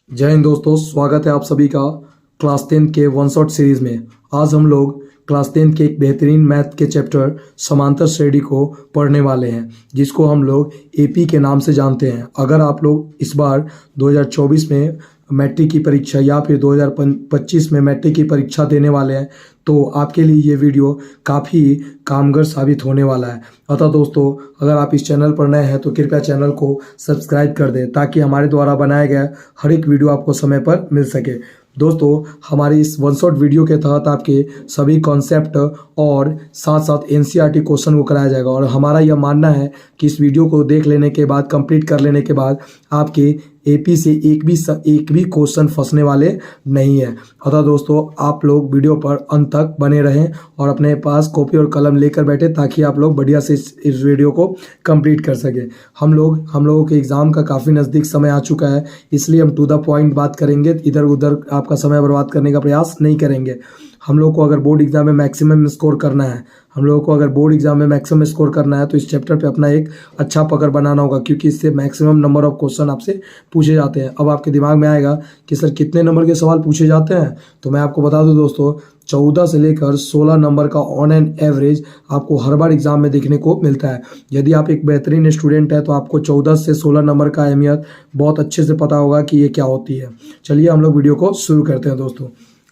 जय हिंद दोस्तों, स्वागत है आप सभी का क्लास 10 के वन शॉट सीरीज में। आज हम लोग क्लास 10 के एक बेहतरीन मैथ के चैप्टर समांतर श्रेणी को पढ़ने वाले हैं, जिसको हम लोग एपी के नाम से जानते हैं। अगर आप लोग इस बार 2024 में मैट्रिक की परीक्षा या फिर 2025 में मैट्रिक की परीक्षा देने वाले हैं तो आपके लिए ये वीडियो काफ़ी कामगर साबित होने वाला है। अतः दोस्तों, अगर आप इस चैनल पर नए हैं तो कृपया चैनल को सब्सक्राइब कर दें ताकि हमारे द्वारा बनाए गए हर एक वीडियो आपको समय पर मिल सके। दोस्तों, हमारी इस वन शॉट वीडियो के तहत आपके सभी कॉन्सेप्ट और साथ साथ एनसीईआरटी क्वेश्चन को कराया जाएगा और हमारा यह मानना है कि इस वीडियो को देख लेने के बाद, कंप्लीट कर लेने के बाद आपके एपी से एक भी क्वेश्चन फंसने वाले नहीं है। अतः दोस्तों, आप लोग वीडियो पर अंत तक बने रहें और अपने पास कॉपी और कलम लेकर बैठे ताकि आप लोग बढ़िया से इस वीडियो को कंप्लीट कर सकें। हम लोगों के एग्ज़ाम का काफ़ी नज़दीक समय आ चुका है, इसलिए हम टू द पॉइंट बात करेंगे, इधर उधर आपका समय बर्बाद करने का प्रयास नहीं करेंगे। हम लोग को अगर बोर्ड एग्जाम में मैक्सिमम स्कोर करना है तो इस चैप्टर पे अपना एक अच्छा पकड़ बनाना होगा, क्योंकि इससे मैक्सिमम नंबर ऑफ क्वेश्चन आपसे पूछे जाते हैं। अब आपके दिमाग में आएगा कि सर कितने नंबर के सवाल पूछे जाते हैं, तो मैं आपको बता दूं दोस्तों, 14 से लेकर 16 नंबर का ऑन एन एवरेज आपको हर बार एग्जाम में देखने को मिलता है। यदि आप एक बेहतरीन स्टूडेंट है तो आपको 14 से 16 नंबर का अहमियत बहुत अच्छे से पता होगा कि ये क्या होती है। चलिए हम लोग वीडियो को शुरू करते हैं। दोस्तों,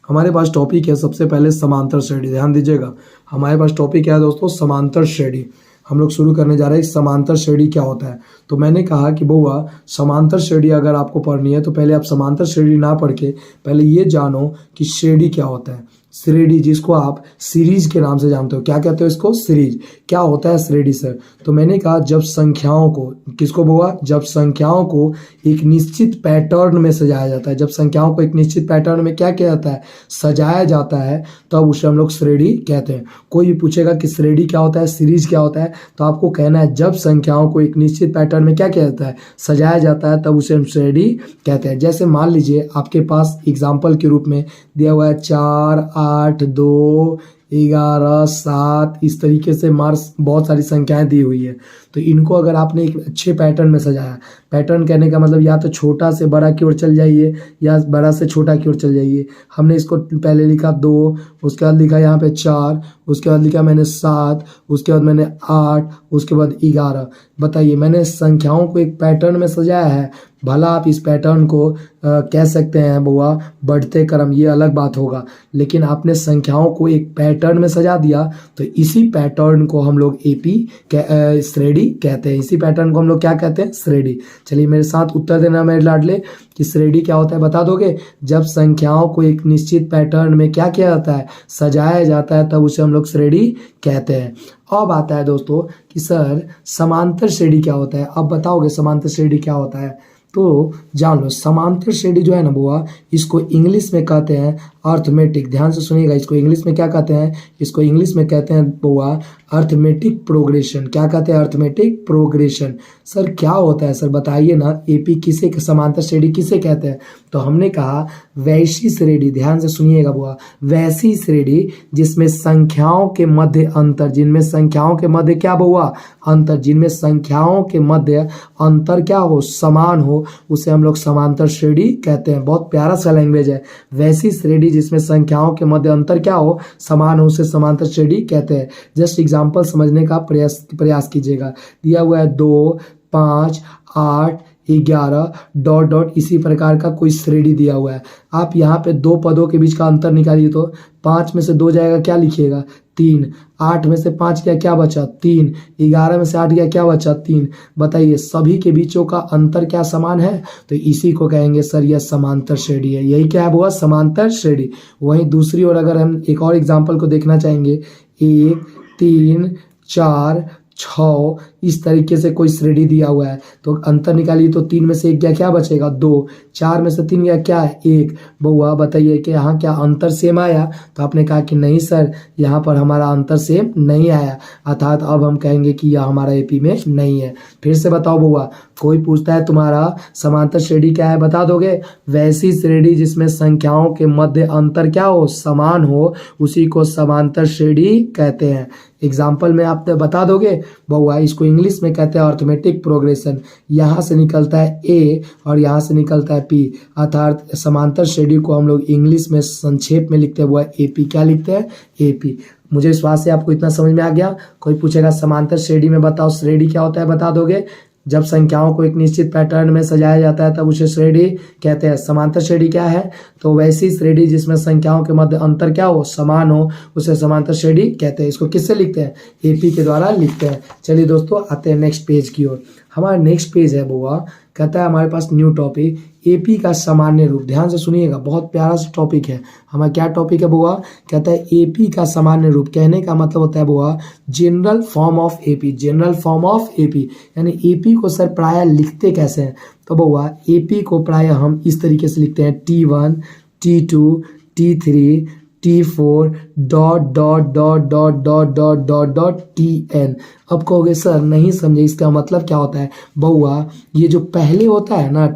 हमारे पास टॉपिक है सबसे पहले समांतर श्रेणी। ध्यान दीजिएगा, हमारे पास टॉपिक क्या है दोस्तों, समांतर श्रेणी। हम लोग शुरू करने जा रहे हैं समांतर श्रेणी क्या होता है। तो मैंने कहा कि बउआ, समांतर श्रेणी अगर आपको पढ़नी है तो पहले आप समांतर श्रेणी ना पढ़ के पहले ये जानो कि श्रेणी क्या होता है। श्रेणी, जिसको आप सीरीज के नाम से जानते हो, क्या कहते हो इसको, सीरीज। क्या होता है श्रेणी सर? तो मैंने कहा जब संख्याओं को, किसको बउआ, जब संख्याओं को एक निश्चित पैटर्न में सजाया जाता है। जब संख्याओं को एक निश्चित पैटर्न में क्या किया जाता है, सजाया जाता है, तब उसे हम लोग श्रेणी कहते हैं। कोई भी पूछेगा कि श्रेणी क्या होता है, सीरीज क्या होता है, तो आपको कहना है जब संख्याओं को एक निश्चित पैटर्न में क्या किया जाता है, सजाया जाता है, तब उसे हम श्रेणी कहते हैं। जैसे मान लीजिए आपके पास एग्जाम्पल के रूप में दिया हुआ है 4, 8, 2, 11, 7, इस तरीके से मार्क्स बहुत सारी संख्याएं दी हुई है। तो इनको अगर आपने एक अच्छे पैटर्न में सजाया, पैटर्न कहने का मतलब या तो छोटा से बड़ा की ओर चल जाइए या बड़ा से छोटा की ओर चल जाइए। हमने इसको पहले लिखा 2, उसके बाद लिखा यहाँ पे 4, उसके बाद लिखा मैंने 7, उसके बाद मैंने 8, उसके बाद 11। बताइए, मैंने संख्याओं को एक पैटर्न में सजाया है। भला आप इस पैटर्न को कह सकते हैं बुआ बढ़ते क्रम, ये अलग बात होगा, लेकिन आपने संख्याओं को एक पैटर्न में सजा दिया तो इसी पैटर्न को हम लोग एपी श्रेणी कहते हैं। इसी पैटर्न को हम लोग क्या कहते हैं, श्रेणी। चलिए मेरे साथ उत्तर देना मेरे लाडले कि श्रेणी क्या होता है, बता दोगे? जब संख्याओं को एक निश्चित पैटर्न में क्या किया जाता है, सजाया जाता है, तब उसे हम लोग श्रेणी कहते हैं। अब आता है दोस्तों कि सर समांतर श्रेणी क्या होता है। अब बताओगे समांतर श्रेणी क्या होता है, तो जान लो समांतर श्रेणी जो है ना बुआ, इसको इंग्लिश में कहते हैं अर्थमेटिक। ध्यान से सुनिएगा, इसको इंग्लिश में क्या कहते हैं, इसको इंग्लिश में कहते हैं बुआ अर्थमेटिक प्रोग्रेशन। क्या कहते हैं, अर्थमेटिक प्रोग्रेशन। सर क्या होता है सर, बताइए ना, एपी किसे, समांतर श्रेणी किसे कहते हैं? तो हमने कहा वैसी श्रेणी, ध्यान से सुनिएगा बुआ, वैसी श्रेणी जिसमें संख्याओं के मध्य अंतर, जिनमें संख्याओं के मध्य क्या बुआ, अंतर, जिनमें संख्याओं के मध्य अंतर क्या हो, समान हो, उसे हम लोग समांतर श्रेणी कहते हैं। बहुत प्यारा सा लैंग्वेज है। वैसी श्रेणी जिसमें संख्याओं के मध्य अंतर क्या हो, समान हो, उसे समांतर श्रेणी कहते हैं। जस्ट एग्जांपल समझने का प्रयास कीजिएगा। दिया हुआ है 2, 5, 8, 11 डॉट डॉट, इसी प्रकार का कोई श्रेणी दिया हुआ है। आप यहाँ पे दो पदों के बीच का अंतर निकालिए तो 5 में से 2 जाएगा, क्या लिखिएगा, 3। 8 में से 5 गया, क्या बचा, 3। 11 में से 8 गया, क्या बचा, 3। बताइए सभी के बीचों का अंतर क्या समान है, तो इसी को कहेंगे सर यह समांतर श्रेणी है। यही क्या है बुआ, समांतर श्रेणी। वहीं दूसरी ओर अगर हम एक और एग्जाम्पल को देखना चाहेंगे, 1, 3, 4, 6, इस तरीके से कोई श्रेणी दिया हुआ है, तो अंतर निकालिए तो 3 में से 1 गया, क्या बचेगा, 2। 4 में से 3 गया, क्या है, 1। बउआ बताइए कि यहाँ क्या अंतर सेम आया? तो आपने कहा कि नहीं सर, यहाँ पर हमारा अंतर सेम नहीं आया, अर्थात अब हम कहेंगे कि यह हमारा एपी में नहीं है। फिर से बताओ बउआ, कोई पूछता है तुम्हारा समांतर श्रेणी क्या है, बता दोगे? वैसी श्रेणी जिसमें संख्याओं के मध्य अंतर क्या हो, समान हो, उसी को समांतर श्रेणी कहते हैं। एग्जाम्पल में आप बता दोगे बउआ, इसको इंग्लिश में कहते हैं अर्थमेटिक प्रोग्रेशन। यहाँ से निकलता है ए और यहाँ से निकलता है पी, अर्थात समांतर श्रेणी को हम लोग इंग्लिश में संक्षेप में लिखते हैं वो एपी। क्या लिखते हैं? एपी। मुझे विश्वास है आपको इतना समझ में आ गया। कोई पूछेगा समांतर श्रेणी में बताओ, श्रेणी क्या होता है बता दोगे? जब संख्याओं को एक निश्चित पैटर्न में सजाया जाता है तब उसे श्रेणी कहते हैं। समांतर श्रेणी क्या है? तो वैसी श्रेणी जिसमें संख्याओं के मध्य अंतर क्या हो, समान हो, उसे समांतर श्रेणी कहते हैं। इसको किससे लिखते हैं? एपी के द्वारा लिखते हैं। चलिए दोस्तों आते हैं नेक्स्ट पेज की ओर। हमारा नेक्स्ट पेज है बुआ, कहता है हमारे पास न्यू टॉपिक एपी का सामान्य रूप। ध्यान से सुनिएगा, बहुत प्यारा सा टॉपिक है। हमारा क्या टॉपिक है बुआ? कहता है एपी का सामान्य रूप। कहने का मतलब होता है बुआ general form of AP. General form of AP यानी एपी को सर प्राय लिखते कैसे हैं? तो बुआ एपी को प्राय हम इस तरीके से लिखते हैं T1 T2 T3 T4 dot dot dot dot dot dot dot dot TN। अब कहोगे सर नहीं समझे इसका मतलब क्या होता है? बउआ ये जो पहले होता है ना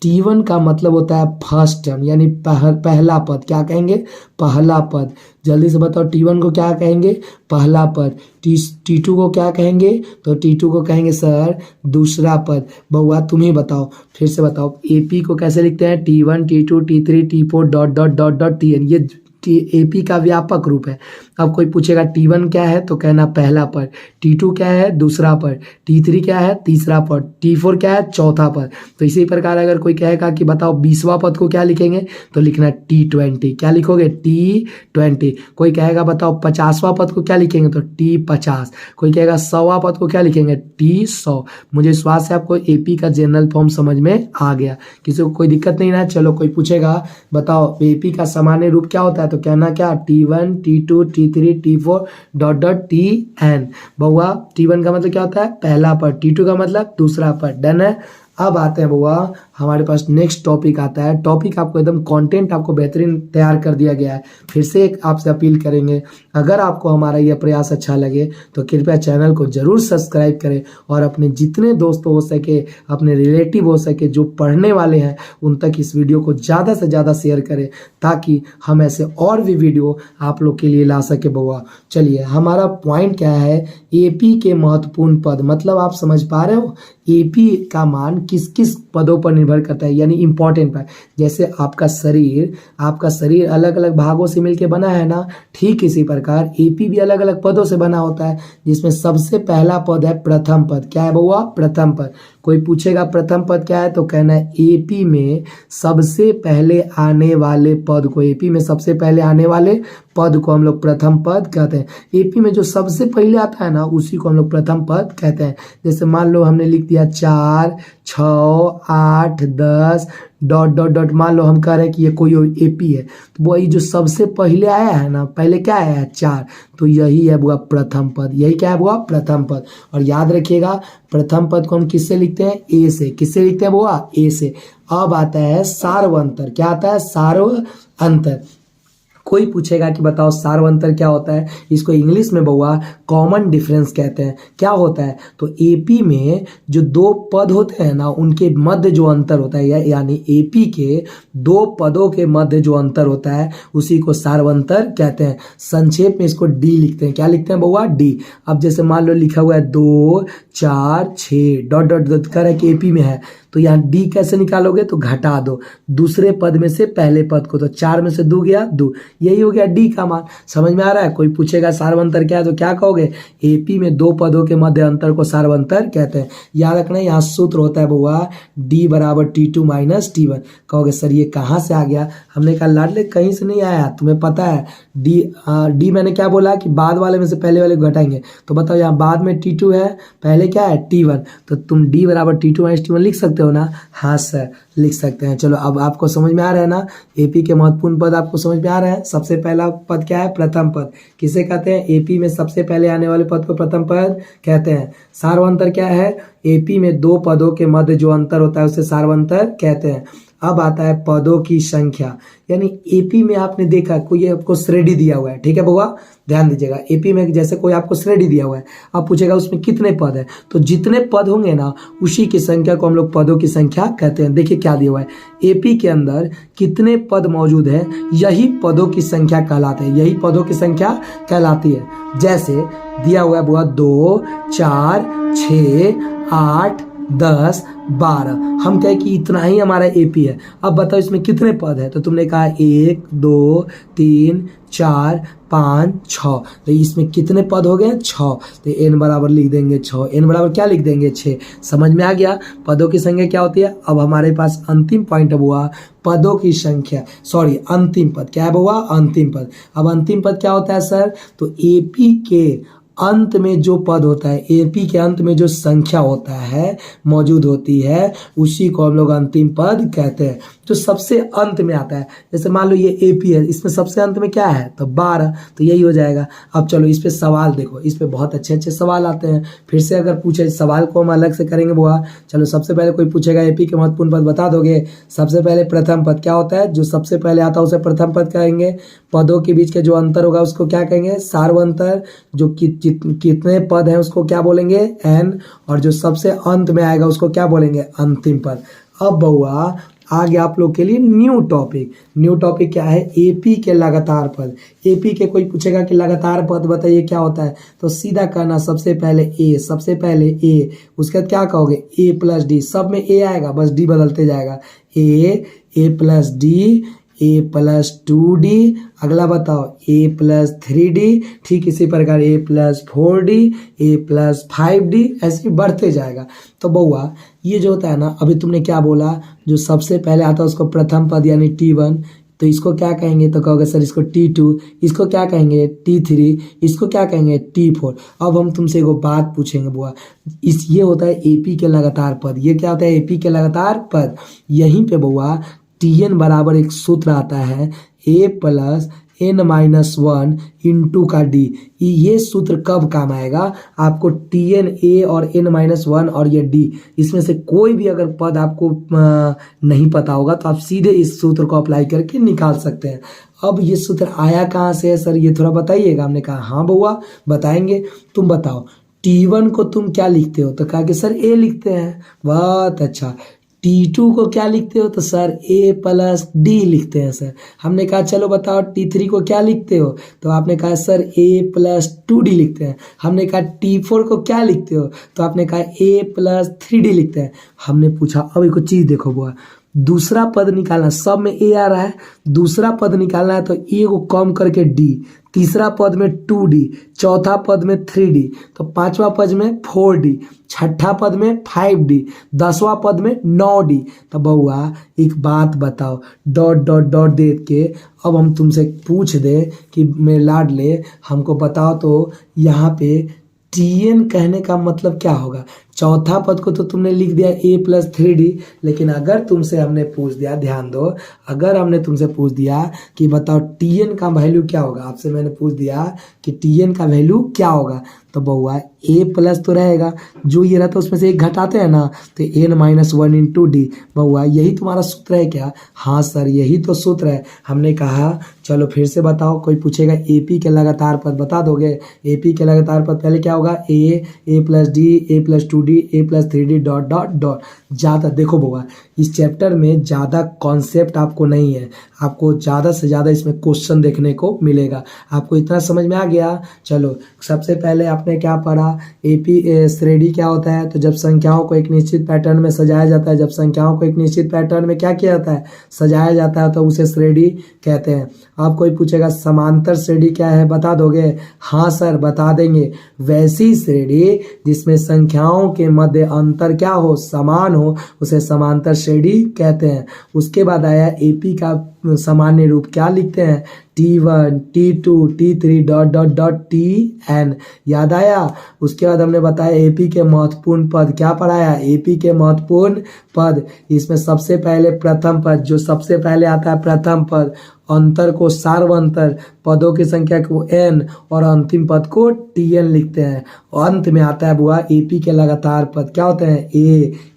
T1 का मतलब होता है फर्स्ट टर्म यानी पहला पद। क्या कहेंगे? पहला पद। जल्दी से बताओ T1 को क्या कहेंगे? पहला पद। T2 को क्या कहेंगे? तो T2 को कहेंगे सर दूसरा पद। बउआ तुम ही बताओ, फिर से बताओ एपी को कैसे लिखते हैं? T1 T2 T3 T4 dot dot dot dot TN। ये एपी का व्यापक रूप है। अब कोई पूछेगा T1 क्या है? तो कहना पहला पद। T2 क्या है? दूसरा पद। T3 क्या है? तीसरा पद। T4 क्या है? चौथा पद। तो इसी प्रकार अगर कोई कहेगा कि बताओ 20वां पद को क्या लिखेंगे? तो लिखना T20। क्या लिखोगे? T20। कोई कहेगा बताओ 50वां पद को क्या लिखेंगे? तो T50। कोई कहेगा 100वां पद को क्या लिखेंगे? T100। मुझे विश्वास है आपको एपी का जनरल फॉर्म समझ में आ गया। किसी को कोई दिक्कत नहीं ना? चलो कोई पूछेगा बताओ एपी का सामान्य रूप क्या होता है? तो कहना क्या? T1 T2 T3 T4 dot dot TN। बउआ T1 का मतलब क्या होता है? पहला पद। T2 का मतलब दूसरा पद। डन है। अब आते हैं बुआ हमारे पास नेक्स्ट टॉपिक आता है। टॉपिक आपको एकदम कंटेंट आपको बेहतरीन तैयार कर दिया गया है। फिर से एक आपसे अपील करेंगे, अगर आपको हमारा यह प्रयास अच्छा लगे तो कृपया चैनल को जरूर सब्सक्राइब करें और अपने जितने दोस्त हो सके, अपने रिलेटिव हो सके जो पढ़ने वाले हैं, उन तक इस वीडियो को ज़्यादा से ज़्यादा शेयर करें ताकि हम ऐसे और भी वीडियो आप लोग के लिए ला सके। बुआ चलिए हमारा पॉइंट क्या है? एपी के महत्वपूर्ण पद। मतलब आप समझ पा रहे हो एपी का मान किस किस पदों पर निर्भर करता है, यानी इंपॉर्टेंट पर। जैसे आपका शरीर अलग अलग भागों से मिलकर बना है ना, ठीक इसी प्रकार एपी भी अलग अलग पदों से बना होता है, जिसमें सबसे पहला पद है प्रथम पद। क्या है बुआ? प्रथम पद। कोई पूछेगा प्रथम पद क्या है? तो कहना है एपी में सबसे पहले आने वाले पद को, एपी में सबसे पहले आने वाले पद को हम लोग प्रथम पद कहते हैं। एपी में जो सबसे पहले आता है ना उसी को हम लोग प्रथम पद कहते हैं। जैसे मान लो हमने लिख दिया 4 6 8 10 डॉट डॉट डॉट, मान लो हम कह रहे हैं कि ये कोई एपी है, तो वही जो सबसे पहले आया है ना, पहले क्या आया है? 4, तो यही है बुआ प्रथम पद। यही क्या है बुआ? प्रथम पद। और याद रखिएगा प्रथम पद को हम किससे लिखते हैं? ए से। किससे लिखते हैं बुआ? ए से। अब आता है सार्वंतर। क्या आता है? सार्वंतर। कोई पूछेगा कि बताओ सार्वंतर क्या होता है? इसको इंग्लिश में बउआ कॉमन डिफरेंस कहते हैं। क्या होता है? तो एपी में जो दो पद होते हैं ना उनके मध्य जो अंतर होता है, यानी एपी के दो पदों के मध्य जो अंतर होता है उसी को सार्वंतर कहते हैं। संक्षेप में इसको डी लिखते हैं। क्या लिखते हैं बउआ? डी। अब जैसे मान लो लिखा हुआ है 2 4 6 डॉट डॉट डॉट कर कि एपी में है, तो यहाँ डी कैसे निकालोगे? तो घटा दो दूसरे पद में से पहले पद को, तो 4 में से 2 गया 2, यही हो गया डी का मान। समझ में आ रहा है? कोई पूछेगा सार्वंतर क्या है तो क्या कहोगे? एपी में दो पदों के मध्य अंतर को सार्वंतर कहते हैं। याद रखना यहाँ सूत्र होता है बुआ डी बराबर T2 माइनस T1। कहोगे सर ये कहाँ से आ गया? हमने कहा लाडले कहीं से नहीं आया, तुम्हें पता है डी मैंने क्या बोला कि बाद वाले में से पहले वाले को घटाएंगे। तो बताओ यहाँ बाद में T2 है, पहले क्या है? T1, तो तुम डी बराबर T2 माइनस T1 लिख सकते हो ना? हाँ सर लिख सकते हैं। चलो अब आपको समझ में आ रहा है ना? एपी के महत्वपूर्ण पद आपको समझ में आ रहा है। सबसे पहला पद क्या है? प्रथम पद। किसे कहते हैं? एपी में सबसे पहले आने वाले पद को प्रथम पद कहते हैं। सार्वंतर क्या है? एपी में दो पदों के मध्य जो अंतर होता है उसे सार्वंतर कहते हैं। अब आता है पदों की संख्या, यानी एपी में आपने देखा कोई आपको श्रेणी दिया हुआ है, ठीक है बउआ, ध्यान दीजिएगा। एपी में जैसे कोई आपको श्रेणी दिया हुआ है, अब पूछेगा उसमें कितने पद है, तो जितने पद होंगे ना उसी की संख्या को हम लोग पदों की संख्या कहते हैं। देखिए क्या दिया हुआ है, एपी के अंदर कितने पद मौजूद है, यही पदों की संख्या कहलाते हैं, यही पदों की संख्या कहलाती है। जैसे दिया हुआ है बुआ 2, 4, 6, 8, 10, 12, हम कहें कि इतना ही हमारा एपी है। अब बताओ इसमें कितने पद है, तो तुमने कहा 1, 2, 3, 4, 5, 6, तो इसमें कितने पद हो गए 6, तो n बराबर लिख देंगे 6, n बराबर क्या लिख देंगे 6। समझ में आ गया पदों की संख्या क्या होती है। अब हमारे पास अंतिम पॉइंट हुआ पदों की संख्या, सॉरी अंतिम पद क्या है हुआ, अंतिम पद। अब अंतिम पद क्या होता है सर, तो एपी के अंत में जो पद होता है, एपी के अंत में जो संख्या होता है मौजूद होती है उसी को हम लोग अंतिम पद कहते हैं, जो सबसे अंत में आता है। जैसे मान लो ये एपी है, इसमें सबसे अंत में क्या है, तो 12, तो यही हो जाएगा। अब चलो इस पे सवाल देखो, इस पे बहुत अच्छे अच्छे सवाल आते हैं। फिर से अगर पूछे सवाल को हम अलग से करेंगे बुआ। चलो सबसे पहले कोई पूछेगा एपी के महत्वपूर्ण पद बता दोगे। सबसे पहले प्रथम पद क्या होता है, जो सबसे पहले आता है उसे प्रथम पद कहेंगे। पदों के बीच के जो अंतर होगा उसको क्या कहेंगे, सार्वंतर। जो कितने पद हैं उसको क्या बोलेंगे, एन। और जो सबसे अंत में आएगा उसको क्या बोलेंगे, अंतिम पद। अब बउआ आगे आप लोग के लिए न्यू टॉपिक। न्यू टॉपिक क्या है, एपी के लगातार पद। एपी के कोई पूछेगा कि लगातार पद बताइए क्या होता है, तो सीधा कहना सबसे पहले ए, सबसे पहले ए, उसके बाद क्या कहोगे ए प्लस डी, सब में ए आएगा बस डी बदलते जाएगा, ए plus D, A plus 2d, अगला बताओ ए प्लस 3d, ठीक इसी प्रकार ए प्लस 4d, ए प्लस 5d, ऐसे बढ़ते जाएगा। तो बउआ ये जो होता है ना, अभी तुमने क्या बोला, जो सबसे पहले आता है उसको प्रथम पद यानी T1, तो इसको क्या कहेंगे, तो कहोगे सर इसको T2, इसको क्या कहेंगे T3, इसको क्या कहेंगे T4। अब हम तुमसे एक बात पूछेंगे बुआ, ये होता है एपी के लगातार पद। ये क्या होता है, एपी के लगातार पद। यहीं पे बुआ Tn बराबर एक सूत्र आता है, a प्लस n-1 इंटू का d। ये सूत्र कब काम आएगा, आपको Tn a और n-1 और ये d, इसमें से कोई भी अगर पद आपको नहीं पता होगा तो आप सीधे इस सूत्र को अप्लाई करके निकाल सकते हैं। अब ये सूत्र आया कहाँ से है सर, ये थोड़ा बताइएगा। हमने कहा हाँ बउआ बताएंगे। तुम बताओ T1 को तुम क्या लिखते हो, तो कहा कि सर a लिखते हैं, बहुत अच्छा। T2 को क्या लिखते हो, तो सर a प्लस d लिखते हैं सर। हमने कहा चलो बताओ T3 को क्या लिखते हो, तो आपने कहा सर a प्लस 2d लिखते हैं। हमने कहा T4 को क्या लिखते हो, तो आपने कहा a प्लस 3d लिखते हैं। हमने पूछा अब एक चीज देखो बुआ, दूसरा पद निकालना, सब में a आ रहा है, दूसरा पद निकालना है तो a को कम करके d, तीसरा पद में 2d, चौथा पद में 3d, तो पांचवा पद में 4d, छठा पद में 5d, 10वां पद में 9d। तो बउआ एक बात बताओ, डॉट डॉट डॉट दे के अब हम तुमसे पूछ दे कि मेरे लाडले हमको बताओ तो यहाँ पे Tn कहने का मतलब क्या होगा। चौथा पद को तो तुमने लिख दिया a प्लस 3d, लेकिन अगर तुमसे हमने पूछ दिया, ध्यान दो, अगर हमने तुमसे पूछ दिया कि बताओ Tn का वैल्यू क्या होगा, आपसे मैंने पूछ दिया कि Tn का वैल्यू क्या होगा, तो बउआ a प्लस तो रहेगा, जो ये रहता है उसमें से एक घटाते हैं ना, तो n-1 इंटू डी। बउआ यही तुम्हारा सूत्र है क्या, हाँ सर यही तो सूत्र है। हमने कहा चलो फिर से बताओ, कोई पूछेगा एपी के लगातार पद बता दोगे। एपी के लगातार पद पहले क्या होगा, a plus D, a plus 2d, a plus 3d, dot dot dot. ज़्यादा देखो बउआ इस चैप्टर में ज़्यादा कॉन्सेप्ट आपको नहीं है, आपको ज़्यादा से ज़्यादा इसमें क्वेश्चन देखने को मिलेगा। आपको इतना समझ में आ गया। चलो सबसे पहले आपने क्या पढ़ा, एपी श्रेणी क्या होता है, तो जब संख्याओं को एक निश्चित पैटर्न में सजाया जाता है, जब संख्याओं को एक निश्चित पैटर्न में क्या किया जाता है, सजाया जाता है, तो उसे श्रेणी कहते हैं। आप कोई पूछेगा समांतर श्रेणी क्या है, बता दोगे, हाँ सर बता देंगे। वैसी श्रेणी जिसमें संख्याओं के मध्य अंतर क्या हो, समान हो, उसे समांतर श्रेणी कहते हैं। उसके बाद आया एपी का सामान्य रूप क्या लिखते हैं, T1, T2, T3, dot dot dot Tn, याद आया। उसके बाद हमने बताया एपी के महत्वपूर्ण पद, क्या पढ़ाया, एपी के महत्वपूर्ण पद। इसमें सबसे पहले प्रथम पद, जो सबसे पहले आता है प्रथम पद, अंतर को सार्वंतर, पदों की संख्या को n और अंतिम पद को tn लिखते हैं। अंत में आता है बुआ एपी के लगातार पद क्या होते हैं,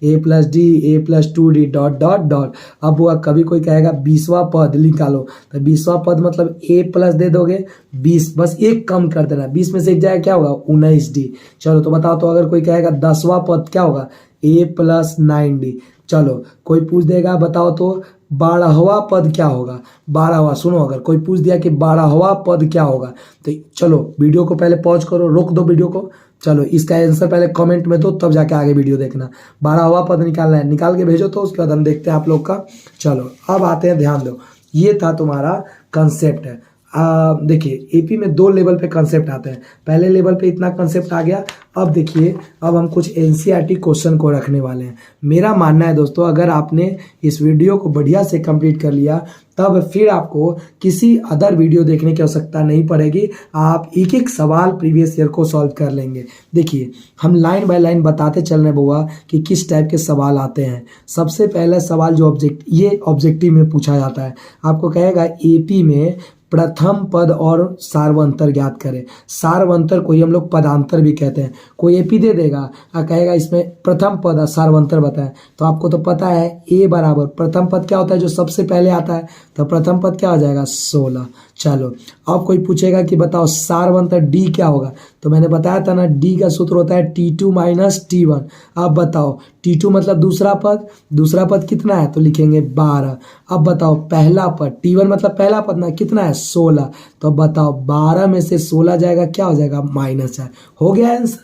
A plus D, A plus 2d dot dot dot. अब बुआ कभी कोई कहेगा 20वां पद निकालो, तो 20वां पद मतलब ए प्लस दे दोगे 20, बस एक कम कर देना, 20 में से एक जाएगा क्या होगा 19d। चलो तो बताओ, तो अगर कोई कहेगा 10वां पद क्या होगा a प्लस 9d। चलो कोई पूछ देगा बताओ तो 12वां पद क्या होगा, 12वां, सुनो अगर कोई पूछ दिया कि 12वां पद क्या होगा, तो चलो वीडियो को पहले पॉज करो, रोक दो वीडियो को, चलो इसका आंसर पहले कमेंट में दो तब जाके आगे वीडियो देखना। 12वां पद निकालना है, निकाल के भेजो, तो उसके बाद हम देखते हैं आप लोग का। चलो अब आते हैं, ध्यान दो, ये था तुम्हारा कंसेप्ट है। देखिए एपी में 2 लेवल पे कंसेप्ट आते हैं। पहले लेवल पे इतना कंसेप्ट आ गया। अब देखिए, अब हम कुछ एनसीईआरटी क्वेश्चन को रखने वाले हैं। मेरा मानना है दोस्तों, अगर आपने इस वीडियो को बढ़िया से कंप्लीट कर लिया तब फिर आपको किसी अदर वीडियो देखने की आवश्यकता नहीं पड़ेगी। आप एक एक सवाल प्रीवियस ईयर को सॉल्व कर लेंगे। देखिए हम लाइन बाय लाइन बताते चल रहे बुआ कि किस टाइप के सवाल आते हैं। सबसे पहला सवाल जो ऑब्जेक्टिव में पूछा जाता है, आपको कहेगा एपी में प्रथम पद और सार्वंतर ज्ञात करें। सार्वंतर को ही हम लोग पदांतर भी कहते हैं। कोई एपी दे देगा और कहेगा इसमें प्रथम पद और सार्वंतर बताएं, तो आपको तो पता है ए बराबर प्रथम पद क्या होता है जो सबसे पहले आता है, तो प्रथम पद क्या हो जाएगा 16। चलो अब कोई पूछेगा कि बताओ सार्वंतर डी क्या होगा, तो मैंने बताया था ना डी का सूत्र होता है T2 माइनस T1। अब बताओ T2 मतलब दूसरा पद कितना है, तो लिखेंगे 12। अब बताओ पहला पद T1 मतलब पहला पद ना, कितना है 16, तो बताओ 12 में से 16 जाएगा क्या हो जाएगा -4। हो गया आंसर,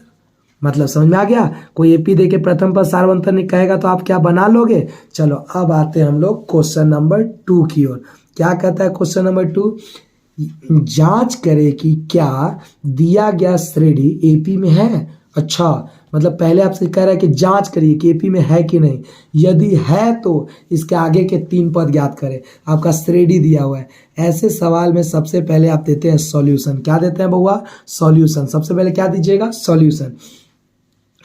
मतलब समझ में आ गया। कोई एपी दे के प्रथम पद सार्वंतर नहीं कहेगा तो आप क्या बना लोगे। चलो अब आते हैं हम लोग क्वेश्चन नंबर 2 की ओर। क्या कहता है क्वेश्चन नंबर 2, जांच करें कि क्या दिया गया श्रेणी एपी में है। अच्छा, मतलब पहले आपसे कह रहा है कि जांच करिए कि एपी में है कि नहीं, यदि है तो इसके आगे के 3 पद ज्ञात करें। आपका श्रेणी दिया हुआ है। ऐसे सवाल में सबसे पहले आप देते हैं सॉल्यूशन। क्या देते हैं बउआ, सॉल्यूशन। सबसे पहले क्या दीजिएगा, सॉल्यूशन।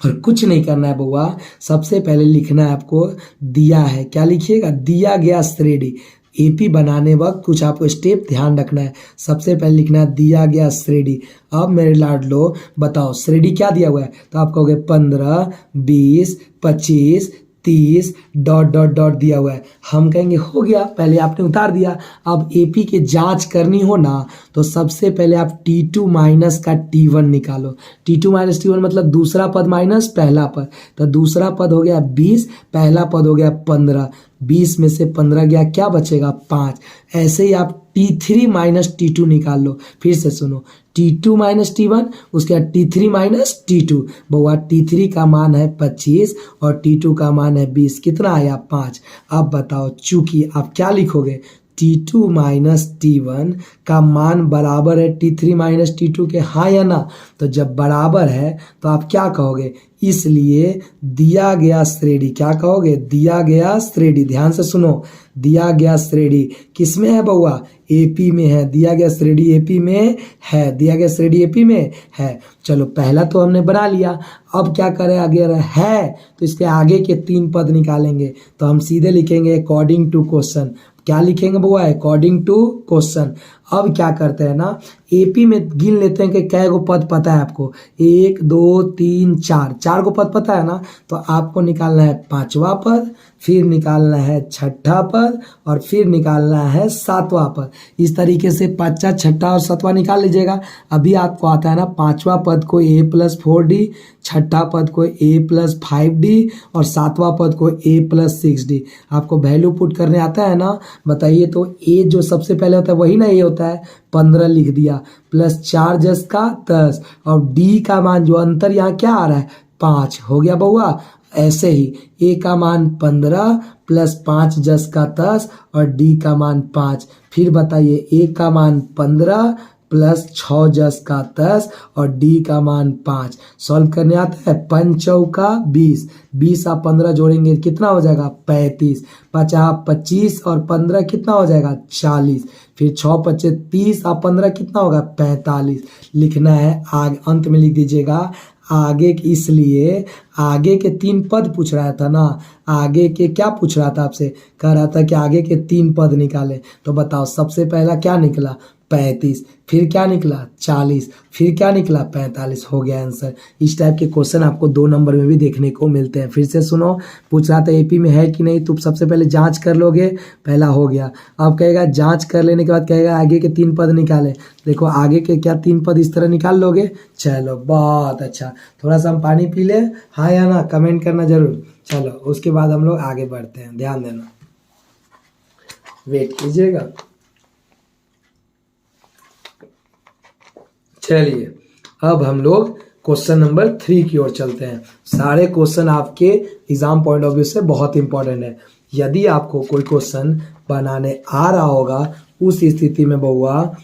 और कुछ नहीं करना है बउआ, सबसे पहले लिखना है आपको दिया है, क्या लिखिएगा, दिया गया श्रेणी। एपी बनाने वक्त कुछ आपको स्टेप ध्यान रखना है। सबसे पहले लिखना है दिया गया श्रेणी। अब मेरे लाडलो बताओ श्रेणी क्या दिया हुआ है, तो आप कहोगे 15, 20, 25, 30 डॉट डॉट डॉट दिया हुआ है। हम कहेंगे हो गया, पहले आपने उतार दिया। अब एपी की जांच करनी हो ना, तो सबसे पहले आप T2 माइनस का T1 निकालो। T2 माइनस T1 मतलब दूसरा पद माइनस पहला पद, तो दूसरा पद हो गया 20, पहला पद हो गया 15। 20 में से 15 गया, क्या बचेगा 5। ऐसे ही आप T3 माइनस T2 निकाल लो। फिर से सुनो, T2 माइनस T1, उसके बाद T3 माइनस T2। बउआ T3 का मान है 25 और T2 का मान है 20, कितना आया 5। अब बताओ, चूंकि आप क्या लिखोगे, T2 माइनस T1 का मान बराबर है T3 माइनस T2 के, हाँ या ना। तो जब बराबर है तो आप क्या कहोगे, इसलिए दिया गया श्रेणी, क्या कहोगे, दिया गया श्रेणी। ध्यान से सुनो, दिया गया श्रेणी किस में है बउआ, एपी में है। दिया गया श्रेणी एपी में है, दिया गया श्रेणी एपी में है। चलो पहला तो हमने बना लिया। अब क्या करें, अगर है तो इसके आगे के 3 पद निकालेंगे। तो हम सीधे लिखेंगे अकॉर्डिंग टू क्वेश्चन। क्या लिखेंगे बुआ, अकॉर्डिंग टू क्वेश्चन। अब क्या करते हैं ना, एपी में गिन लेते हैं कि कै गो पद पता है आपको, 1 2 3 4 गो पद पता है ना। तो आपको निकालना है 5वां पद, फिर निकालना है 6ठा पद और फिर निकालना है 7वां पद। इस तरीके से 5, 6ठा और 7वां निकाल लीजिएगा। अभी आपको आता है ना 5वां पद को a प्लस 4d, 6ठा पद को a प्लस 5d और 7वां पद को a प्लस 6d। आपको वैल्यू पुट करने आता है ना, बताइए। तो a जो सबसे पहले होता है वही ना a होता है, 15 लिख दिया, प्लस 4 जस का 10 और d का मान जो अंतर यहाँ क्या आ रहा है 5, हो गया बउआ। ऐसे ही a का मान 15 प्लस 5 जस का 10 और d का मान 5। फिर बताइए a का मान 15 प्लस 6 जस का 10 और d का मान 5। सॉल्व करने आता है, 5 चौका 20, 20 आप 15 जोड़ेंगे कितना हो जाएगा 35, 50 25 और 15 कितना हो जाएगा 40, फिर 6 25 30 और 15 कितना होगा 45। लिखना है आगे, अंत में लिख दीजिएगा आगे इसलिए आगे के 3 पद पूछ रहा था ना, आगे के क्या पूछ रहा था आपसे, कह रहा था कि आगे के 3 पद निकाले। तो बताओ सबसे पहला क्या निकला 35, फिर क्या निकला 40, फिर क्या निकला 45, हो गया आंसर। इस टाइप के क्वेश्चन आपको 2 नंबर में भी देखने को मिलते हैं। फिर से सुनो, पूछ रहा था एपी में है कि नहीं, तो सबसे पहले जांच कर लोगे, पहला हो गया। अब कहेगा जांच कर लेने के बाद कहेगा आगे के 3 पद निकाले। देखो आगे के क्या 3 पद इस तरह निकाल लोगे। चलो बहुत अच्छा, थोड़ा सा हम पानी पी ले, हाँ या ना, कमेंट करना जरूर। चलो उसके बाद हम लोग आगे बढ़ते हैं, ध्यान देना, वेट कीजिएगा। चलिए अब हम लोग क्वेश्चन नंबर 3 की ओर चलते हैं। सारे क्वेश्चन आपके एग्जाम पॉइंट ऑफ व्यू से बहुत इंपॉर्टेंट है। यदि आपको कोई क्वेश्चन बनाने आ रहा होगा, उस स्थिति में बउआ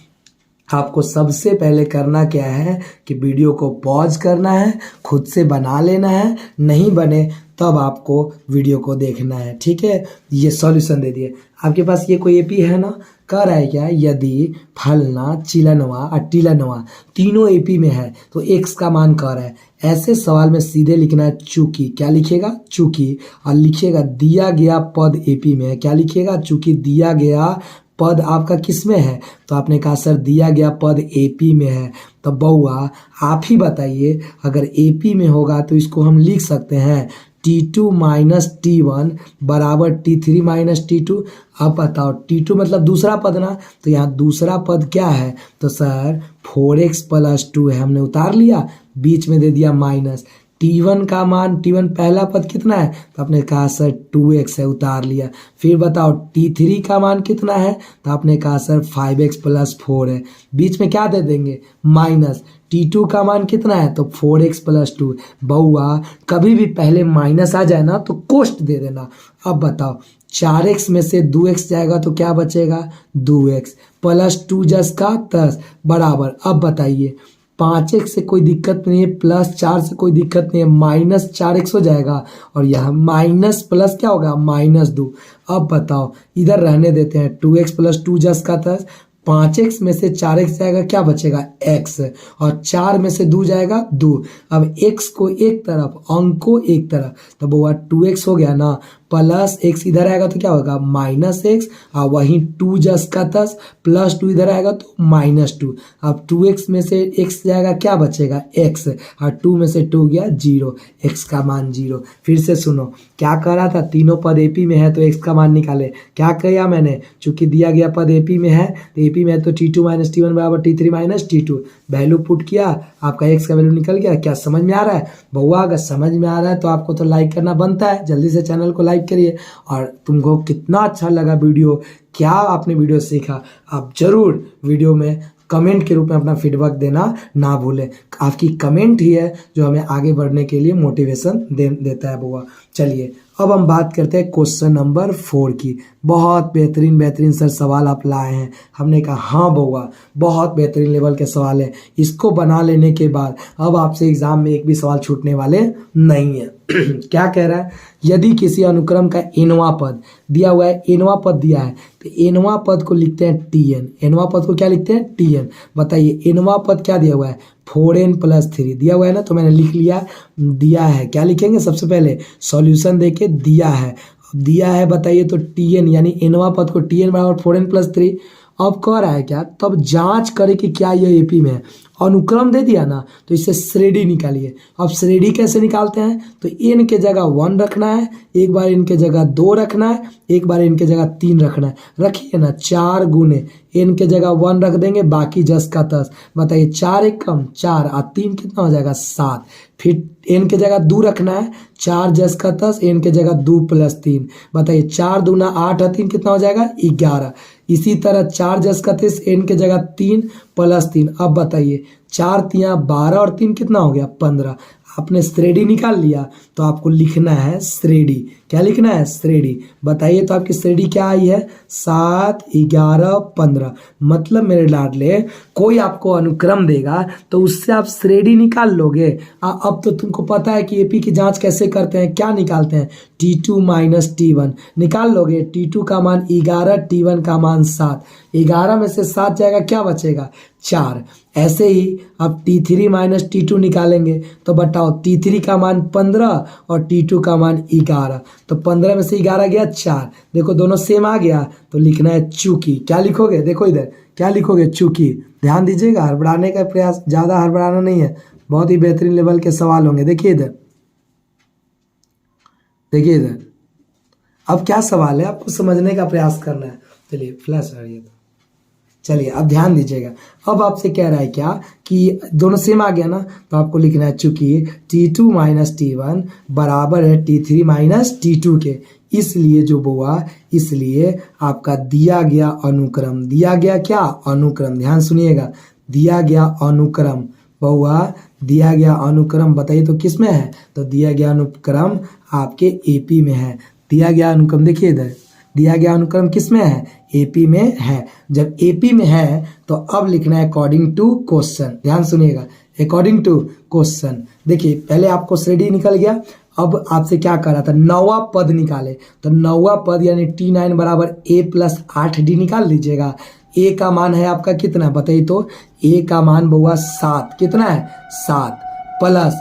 आपको सबसे पहले करना क्या है कि वीडियो को पॉज करना है, खुद से बना लेना है, नहीं बने तब आपको वीडियो को देखना है, ठीक है। ये सॉल्यूशन दे दिए आपके पास, ये कोई एपी है ना, कह रहा है क्या, यदि फलना चिलनवा और टिलनवा तीनों एपी में है तो एक्स का मान कह रहा है। ऐसे सवाल में सीधे लिखना है चूंकि, क्या लिखेगा चूंकि, और लिखिएगा दिया गया पद एपी में है, क्या लिखिएगा चूंकि दिया गया पद आपका किस में है, तो आपने कहा सर दिया गया पद एपी में है। तो बउआ आप ही बताइए, अगर एपी में होगा तो इसको हम लिख सकते हैं T2 माइनस T1 बराबर T3 माइनस T2। अब बताओ T2 मतलब दूसरा पद ना, तो यहाँ दूसरा पद क्या है, तो सर 4x प्लस 2 है, हमने उतार लिया, बीच में दे दिया माइनस। T1 का मान, T1 पहला पद कितना है, तो आपने कहा सर 2x है, उतार लिया। फिर बताओ T3 का मान कितना है, तो आपने कहा सर 5x प्लस 4 है, बीच में क्या दे देंगे माइनस। T2 का मान कितना है, तो 4x प्लस 2। बउआ कभी भी पहले माइनस आ जाए ना तो कोष्ट दे देना। अब बताओ 4x में से 2x जाएगा तो क्या बचेगा 2x प्लस 2 जस का 10 बराबर, अब बताइए 5x से कोई दिक्कत नहीं है, प्लस 4 से कोई दिक्कत नहीं है, माइनस 4x हो जाएगा, और यहाँ माइनस प्लस क्या होगा -2। अब बताओ इधर रहने देते हैं 2x प्लस 2 जस का 10, 5x में से 4x जाएगा, क्या बचेगा x, और 4 में से 2 जाएगा 2। अब x को एक तरफ, अंक को एक तरफ, तो वो 2x हो गया ना, प्लस x इधर आएगा तो क्या होगा -x, और वहीं 2 जस का 10 प्लस 2 इधर आएगा तो -2। अब 2x में से x जाएगा, क्या बचेगा x, और 2 में से 2 गया 0, x का मान 0। फिर से सुनो, क्या कह रहा था, तीनों पद एपी में है तो x का मान निकाले। क्या किया मैंने, चूंकि दिया गया पद एपी में है तो एपी में है तो T2 माइनस T1 बराबर T3 minus T2, value put किया, आपका x का वैल्यू निकल गया। क्या समझ में आ रहा है बउआ? अगर समझ में आ रहा है तो आपको तो लाइक करना बनता है, जल्दी से चैनल को लाइक करिए। और तुमको कितना अच्छा लगा वीडियो, क्या आपने वीडियो सीखा, आप जरूर वीडियो में कमेंट के रूप में अपना फीडबैक देना ना भूलें। आपकी कमेंट ही है जो हमें आगे बढ़ने के लिए मोटिवेशन देता है बुआ। चलिए अब हम बात करते हैं क्वेश्चन नंबर 4 की। बहुत बेहतरीन सर सवाल आप लाए हैं। हमने कहा हाँ बउआ, बहुत बेहतरीन लेवल के सवाल है। इसको बना लेने के बाद अब आपसे एग्जाम में एक भी सवाल छूटने वाले नहीं है। क्या कह रहा है, यदि किसी अनुक्रम का एनवा पद दिया हुआ है, एनवा पद दिया है तो एनवा पद को लिखते हैं Tn। एनवा पद को क्या लिखते हैं Tn। बताइए एनवा पद क्या दिया हुआ है, 4n प्लस 3 दिया हुआ है ना, तो मैंने लिख लिया दिया है। क्या लिखेंगे, सबसे पहले सॉल्यूशन देके दिया है बताइए तो Tn यानी एनवा पद को Tn बराबर 4n प्लस 3। अब कह रहा है क्या, तब जांच करें कि क्या ये एपी में है। अनुक्रम दे दिया ना तो इससे श्रेणी निकालिए। अब श्रेणी कैसे निकालते हैं, तो n के जगह 1 रखना है, एक बार इनके जगह 2 रखना है, एक बार इनके जगह 3 रखना है। रखिए ना, 4 गुने n के जगह 1 रख देंगे, बाकी जस का 10। बताइए 4 एक कम 4 और 3 कितना हो जाएगा 7। फिर n के जगह 2 रखना है, 4 जस का 10, n के जगह 2 प्लस 3। बताइए 4 दूना 8 और 3 कितना हो जाएगा 11। इसी तरह 4 जस का 30, n के जगह 3 प्लस 3। अब बताइए 4 तिया 12 और 3 कितना हो गया 15। आपने श्रेणी निकाल लिया तो आपको लिखना है श्रेणी। क्या लिखना है, श्रेणी। बताइए तो आपकी श्रेणी क्या आई है 7, 11, 15। मतलब मेरे लाडले, कोई आपको अनुक्रम देगा तो उससे आप श्रेणी निकाल लोगे। अब तो तुमको पता है कि एपी की जांच कैसे करते हैं, क्या निकालते हैं, T2 माइनस T1 निकाल लोगे। T2 का मान 11, T1 का मान 7, 11 में से 7 जाएगा, क्या बचेगा 4। ऐसे ही अब T3 माइनस T2 निकालेंगे तो बताओ T3 का मान 15 और T2 का मान 11, तो 15 में से 11 गया 4। देखो दोनों सेम आ गया तो लिखना है चूकी। क्या लिखोगे, देखो इधर क्या लिखोगे, चूकी। ध्यान दीजिएगा, हड़बड़ाने का प्रयास, ज़्यादा हड़बड़ाना नहीं है, बहुत ही बेहतरीन लेवल के सवाल होंगे। देखिए इधर, देखिए इधर, अब क्या सवाल है आपको समझने का प्रयास करना है। चलिए फ्लैश आ रही है, चलिए अब ध्यान दीजिएगा। अब आपसे कह रहा है क्या कि दोनों सेम आ गया ना, तो आपको लिखना है चूंकि T2 माइनस T1 बराबर है T3 माइनस T2 के, इसलिए जो हुआ, इसलिए आपका दिया गया अनुक्रम, दिया गया क्या अनुक्रम, ध्यान सुनिएगा, दिया गया अनुक्रम बहुआ, दिया गया अनुक्रम बताइए तो किस में है, तो दिया गया अनुक्रम आपके एपी में है। दिया गया अनुक्रम देखिए इधर, दिया गया अनुक्रम किस में है, एपी में है। जब एपी में है तो अब लिखना है अकॉर्डिंग टू क्वेश्चन। ध्यान सुनिएगा, अकॉर्डिंग टू क्वेश्चन। देखिए पहले आपको श्रेणी निकल गया, अब आपसे क्या कर रहा था, नौवां पद निकाले, तो नौवां पद यानी T9 बराबर A प्लस 8D निकाल लीजिएगा। ए का मान है आपका कितना बताइए तो, ए का मान बहुआ 7, कितना है 7 प्लस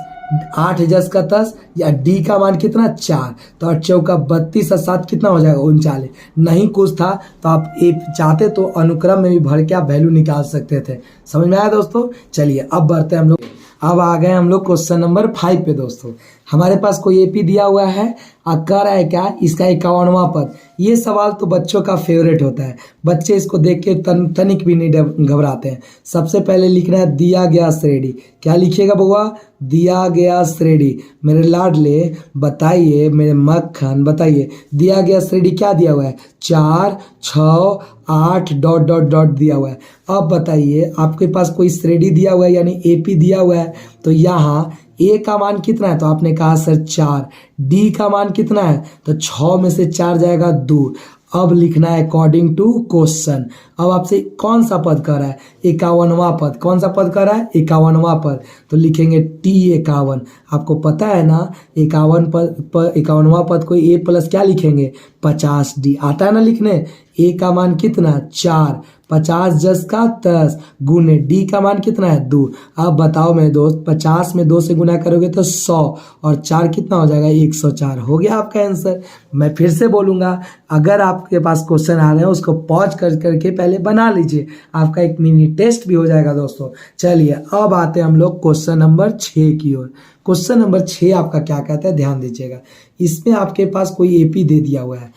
8 10 का 10 या डी का मान कितना 4, तो 8 चौका 32 और 7 कितना हो जाएगा 39। नहीं कुछ था तो आप ए चाहते तो अनुक्रम में भी भर के आप वैल्यू निकाल सकते थे। समझ में आया दोस्तों। चलिए अब बढ़ते हैं हम लोग, अब आ गए हम लोग क्वेश्चन नंबर 5 पे दोस्तों। हमारे पास कोई एपी दिया हुआ है, कर रहा है क्या, इसका 51वां पद। ये सवाल तो बच्चों का फेवरेट होता है, बच्चे इसको देख के तनिक भी नहीं घबराते हैं। सबसे पहले लिखना है दिया गया श्रेणी। क्या लिखिएगा बउआ, दिया गया श्रेणी। मेरे लाडले बताइए, मेरे मक्खन बताइए, दिया गया श्रेणी क्या दिया हुआ है, 4 6 8 डॉट डॉट डॉट दिया हुआ है। अब बताइए आपके पास कोई श्रेणी दिया हुआ है यानी एपी दिया हुआ है, तो यहाँ ए का मान कितना है, तो आपने कहा सर 4। डी का मान कितना है, तो 6 में से 4 जाएगा 2। अब लिखना है अकॉर्डिंग टू क्वेश्चन। अब आपसे कौन सा पद कर रहा है, 51वां पद। कौन सा पद कर रहा है, 51वां पद, तो लिखेंगे T51। आपको पता है ना 51वां पद को ए प्लस क्या लिखेंगे 50D, आता है ना लिखने। ए का मान कितना 4, 50 10 का 10 गुने डी का मान कितना है 2। अब बताओ मेरे दोस्त, 50 में 2 से गुना करोगे तो 100 और 4 कितना हो जाएगा 104। हो गया आपका आंसर। मैं फिर से बोलूँगा, अगर आपके पास क्वेश्चन आ रहे हैं उसको पॉज करके पहले बना लीजिए, आपका एक मिनी टेस्ट भी हो जाएगा दोस्तों। चलिए अब आते हैं हम लोग क्वेश्चन नंबर 6 की ओर। क्वेश्चन नंबर 6 आपका क्या कहता है, ध्यान दीजिएगा। इसमें आपके पास कोई एपी दे दिया हुआ है,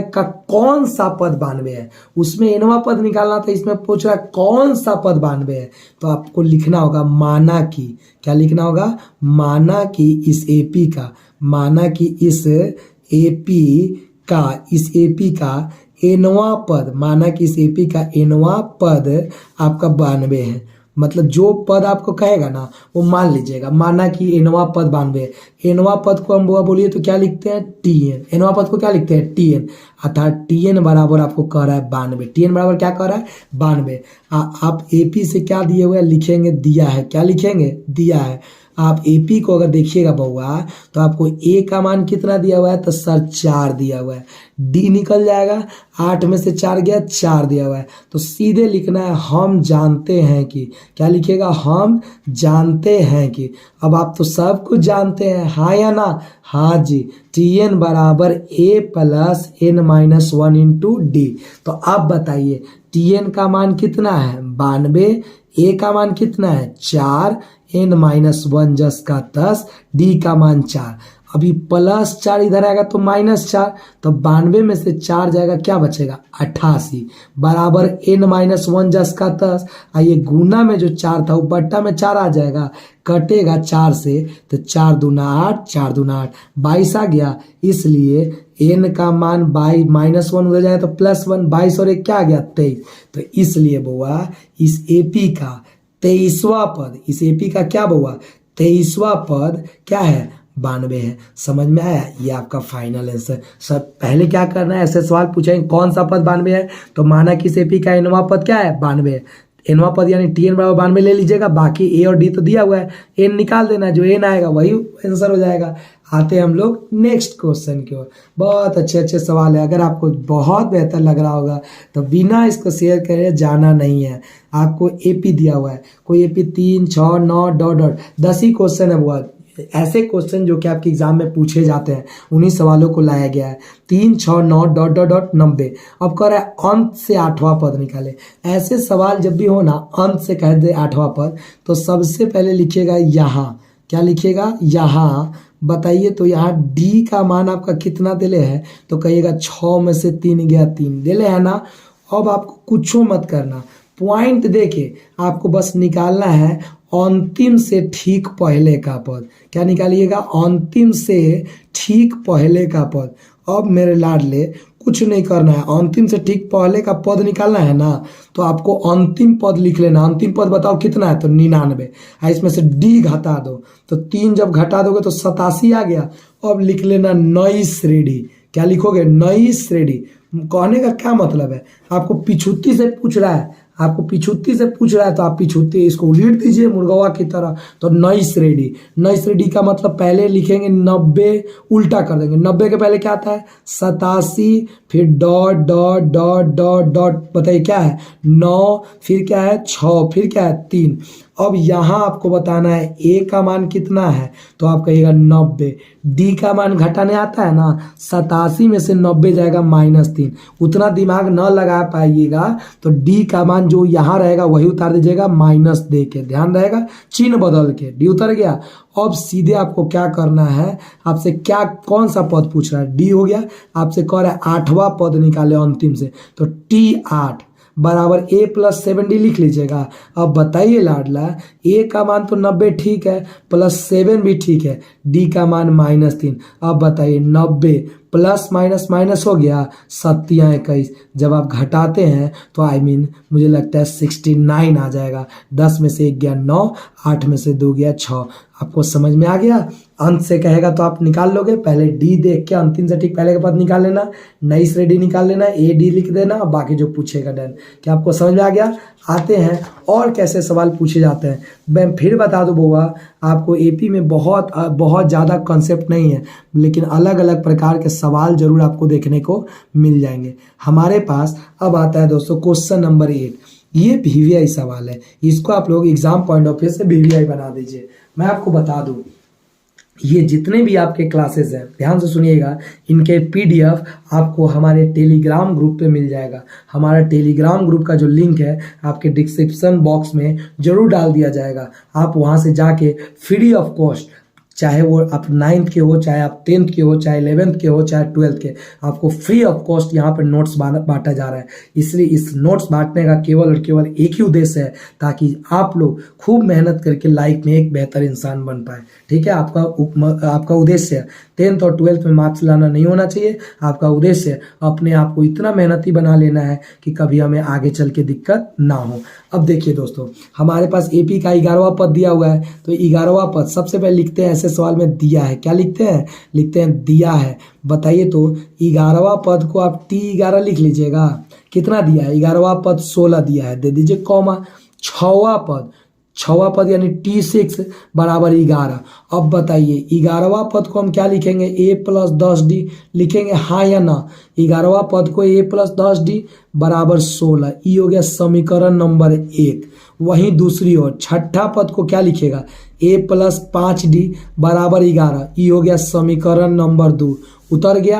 का कौन सा पद 92 है, उसमें एनवा पद निकालना था, इसमें पूछ रहा है कौन सा पद 92 है। तो आपको लिखना होगा माना कि, क्या लिखना होगा, माना कि इस एपी का, माना कि इस एपी का एनवा पद, माना कि इस एपी का एनवा पद आपका 92 है। मतलब जो पद आपको कहेगा ना वो मान लीजिएगा, माना कि एनवा पद 92। एनवा पद को हम बोलिए तो क्या लिखते हैं टीएन, एनवा पद को क्या लिखते हैं टीएन, अर्थात टीएन बराबर आपको कह रहा है 92। टीएन बराबर क्या कह रहा है 92। आप एपी से क्या दिए हुए लिखेंगे, दिया है, क्या लिखेंगे दिया है। आप एपी को अगर देखिएगा बउआ तो आपको ए का मान कितना दिया हुआ है, तो सर 4 दिया हुआ है। डी निकल जाएगा, 8 में से 4 गया 4 दिया हुआ है, तो सीधे लिखना है हम जानते हैं कि, क्या लिखिएगा हम जानते हैं कि। अब आप तो सब कुछ जानते हैं, हाँ या ना, हाँ जी। Tn बराबर a plus n minus 1 into D. तो अब बताइए Tn का मान कितना है 92, a का मान कितना है 4, n माइनस 1 10 का 10, डी का मान 4। अभी प्लस 4 इधर आएगा तो माइनस 4, तो 92 में से 4 जाएगा, क्या बचेगा 88 बराबर n माइनस 1 10 का 10। ये गुना में जो 4 था वो बट्टा में 4 आ जाएगा, कटेगा 4 से, तो 4 दूना 8, 4 दूना 8, 22 आ गया। इसलिए n का मान माइनस 1 हो जाए तो प्लस 1, 22 और 1 क्या आ गया 23। तो इसलिए बुआ इस एपी का 23वां पद, इस एपी का क्या बुआ 23वां पद क्या है 92 है। समझ में आया, ये आपका फाइनल आंसर। सब पहले क्या करना है, ऐसे सवाल पूछेंगे कौन सा पद 92 है, तो माना कि इस एपी का एनवा पद क्या है 92 है। एनवा पद यानी टी एन बराबर 92 ले लीजिएगा, बाकी ए और डी तो दिया हुआ है, एन निकाल देना, जो एन आएगा वही आंसर हो जाएगा। आते हैं हम लोग नेक्स्ट क्वेश्चन की ओर। बहुत अच्छे अच्छे सवाल है, अगर आपको बहुत बेहतर लग रहा होगा तो बिना इसको शेयर करे जाना नहीं है। आपको एपी दिया हुआ है, कोई एपी 3, 6, 9 डॉट डॉट 10 ही क्वेश्चन है, वो ऐसे क्वेश्चन जो कि आपके एग्जाम में पूछे जाते हैं उन्हीं सवालों को लाया गया है। 3, 6, 9 डॉट डॉट डॉट 90। अब कह रहा है अंत से 8वां पद निकाले। ऐसे सवाल जब भी हो ना, अंत से कह दे 8वां पद, तो सबसे पहले लिखिएगा यहाँ, क्या लिखिएगा यहाँ, बताइए तो यहाँ डी का मान आपका कितना दिले है, तो कहिएगा 6 में से 3 गया 3 दिले है ना। अब आपको कुछ मत करना, पॉइंट देके आपको बस निकालना है अंतिम से ठीक पहले का पद। क्या निकालिएगा, अंतिम से ठीक पहले का पद। अब मेरे लाडले कुछ नहीं करना है, अंतिम से ठीक पहले का पद निकालना है ना, तो आपको अंतिम पद लिख लेना। अंतिम पद बताओ कितना है, तो 99। इसमें से डी घटा दो, तो 3 जब घटा दोगे तो 87 आ गया। अब लिख लेना नई श्रेणी। क्या लिखोगे, नई श्रेणी। कहने का क्या मतलब है, आपको पिछुत्ती से पूछ रहा है, आपको पिछुत्ती से पूछ रहा है तो आप पिछुत्ती इसको उलीट दीजिए मुर्गवा की तरह। तो नई श्रेणी, नई श्रेणी का मतलब पहले लिखेंगे 90, उल्टा कर देंगे। 90 के पहले क्या आता है, 87, फिर dot dot dot dot dot, बताइए क्या है 9, फिर क्या है 6, फिर क्या है 3। अब यहाँ आपको बताना है ए का मान कितना है, तो आप कहिएगा 90। डी का मान घटाने आता है ना, 87 में से 90 जाएगा -3। उतना दिमाग न लगा पाइएगा तो डी का मान जो यहाँ रहेगा वही उतार दीजिएगा माइनस दे के, ध्यान रहेगा, चिन्ह बदल के। डी उतर गया। अब सीधे आपको क्या करना है, आपसे क्या कौन सा पद पूछ रहा है, डी हो गया। आपसे कह रहा है 8वां पद निकाले अंतिम से, तो T8 बराबर a + 7d लिख लीजिएगा। अब बताइए लाडला, a का मान तो 90 ठीक है, +7 भी ठीक है, d का मान -3। अब बताइए 90 प्लस माइनस माइनस हो गया, 7 या 21। जब आप घटाते हैं तो मुझे लगता है 69 आ जाएगा। 10 में से 1 गया 9, 8 में से 2 गया 6। आपको समझ में आ गया। अंत से कहेगा तो आप निकाल लोगे, पहले डी देख के अंतिम से ठीक पहले के पद निकाल लेना, नई श्रेणी निकाल लेना, ए डी लिख देना, बाकी जो पूछेगा डन। क्या आपको समझ में आ गया। आते हैं और कैसे सवाल पूछे जाते हैं। मैं फिर बता दूं बुआ, आपको एपी में बहुत ज़्यादा कॉन्सेप्ट नहीं है, लेकिन अलग अलग प्रकार के सवाल जरूर आपको देखने को मिल जाएंगे हमारे पास। अब आता है दोस्तों क्वेश्चन नंबर 8। ये वीवीआई सवाल है, इसको आप लोग एग्जाम पॉइंट ऑफ व्यू से वीवीआई बना दीजिए। मैं आपको बता दूं, ये जितने भी आपके क्लासेस हैं ध्यान से सुनिएगा, इनके पीडीएफ आपको हमारे टेलीग्राम ग्रुप पे मिल जाएगा। हमारा टेलीग्राम ग्रुप का जो लिंक है आपके डिस्क्रिप्शन बॉक्स में जरूर डाल दिया जाएगा। आप वहां से जाके फ्री ऑफ कॉस्ट, चाहे वो आप 9th के हो, चाहे आप 10th के हो, चाहे 11th के हो, चाहे 12th के, आपको फ्री ऑफ कॉस्ट यहाँ पर नोट्स बांटा जा रहा है। इसलिए इस नोट्स बांटने का केवल और केवल एक ही उद्देश्य है, ताकि आप लोग खूब मेहनत करके लाइफ में एक बेहतर इंसान बन पाए। ठीक है, आपका उद्देश्य 10th और 12th में मार्क्स लाना नहीं होना चाहिए। आपका उद्देश्य अपने आप को इतना मेहनती बना लेना है कि कभी हमें आगे चल के दिक्कत ना हो। अब देखिए दोस्तों, हमारे पास एपी का 11वां पद दिया हुआ है, तो 11वां पद सबसे पहले लिखते हैं, ऐसे सवाल में दिया है, क्या लिखते हैं, लिखते हैं दिया है। बताइए तो 11वां पद को आप T11 लिख लीजिएगा। कितना दिया है, 11वां पद 16 दिया है, दे दीजिए कॉमा। 6वां पद यानी T6 बराबर 11। अब बताइए 11वां पद को हम क्या लिखेंगे, a + 10d लिखेंगे, हाँ या ना। 11वां पद को a + 10d बराबर 16, ये हो गया समीकरण नंबर 1। वहीं दूसरी ओर 6ठा पद को क्या लिखेगा, a + 5d बराबर 11, ये हो गया समीकरण नंबर 2। उतर गया।